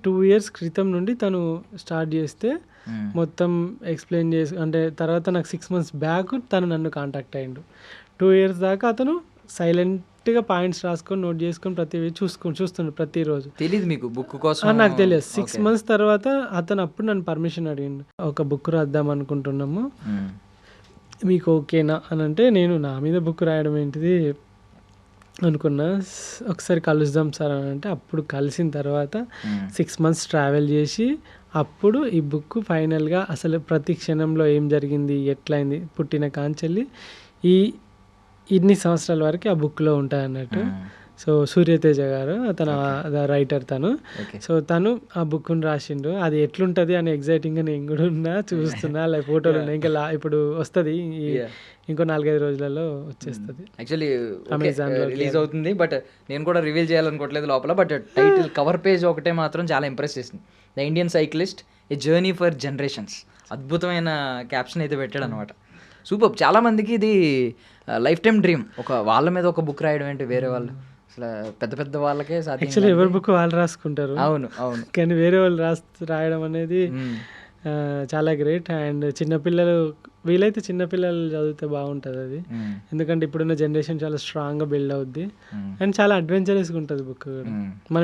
2 years క్రితం నుండి తను స్టార్ట్ చేస్తే మొత్తం ఎక్స్ప్లెయిన్ చేసి, అంటే తర్వాత నాకు 6 months బ్యాక్ తను నన్ను కాంటాక్ట్ అయ్యిండు. 2 years దాకా అతను సైలెంట్గా పాయింట్స్ రాసుకొని నోట్ చేసుకొని చూస్తుండు ప్రతిరోజు. తెలియదు మీకు బుక్ కోసం? నాకు తెలియదు. 6 months తర్వాత అతను అప్పుడు నన్ను పర్మిషన్ అడిగిండు, ఒక బుక్ రాద్దాం అనుకుంటున్నాము, మీకు ఓకేనా అని. అంటే నేను నా మీద బుక్ రాయడం ఏంటిది అనుకున్నా. ఒకసారి కలుద్దాం సార్ అని అంటే అప్పుడు కలిసిన తర్వాత 6 months ట్రావెల్ చేసి అప్పుడు ఈ బుక్ ఫైనల్గా అసలు ప్రతి క్షణంలో ఏం జరిగింది, ఎట్లయింది, పుట్టిన కాంచెల్లి ఇన్ని సంవత్సరాల వరకు ఆ బుక్లో ఉంటాయి అన్నట్టు. సో సూర్యతేజ గారు అతను రైటర్ తను. సో తను ఆ బుక్ని రాసిండు. అది ఎట్లుంటుంది అని ఎగ్జైటింగ్గా నేను కూడా ఉన్నా, చూస్తున్నా. లైక్ ఫోటోలు ఉన్నాయి, ఇంకా ఇప్పుడు వస్తుంది, ఇంకో 4-5 రోజులలో వచ్చేస్తుంది. యాక్చువల్లీ అమెజాన్లో రిలీజ్ అవుతుంది, బట్ నేను కూడా రివీల్ చేయాలనుకోవట్లేదు లోపల. బట్ టైటిల్ కవర్ పేజ్ ఒకటే మాత్రం చాలా ఇంప్రెస్ చేసింది. The Indian cyclist A journey for generations. అద్భుతమైన క్యాప్షన్ అయితే పెట్టాడు అనమాట. సూపర్. చాలామందికి ఇది లైఫ్ టైం డ్రీమ్, ఒక వాళ్ళ మీద ఒక బుక్ రాయడం ఏంటి, వేరే వాళ్ళు అసలు పెద్ద పెద్ద వాళ్ళకే సాధ్యం. యాక్చువల్లీ ఎవరి బుక్ వాళ్ళు రాసుకుంటారు. అవును అవును. కానీ వేరే వాళ్ళు రాయడం అనేది చాలా గ్రేట్. అండ్ చిన్నపిల్లలు, వీలైతే చిన్నపిల్లలు చదివితే బాగుంటుంది అది. ఎందుకంటే ఇప్పుడున్న జనరేషన్ చాలా స్ట్రాంగ్గా బిల్డ్ అవుద్ది అండ్ చాలా అడ్వెంచరస్గా ఉంటుంది బుక్ కూడా.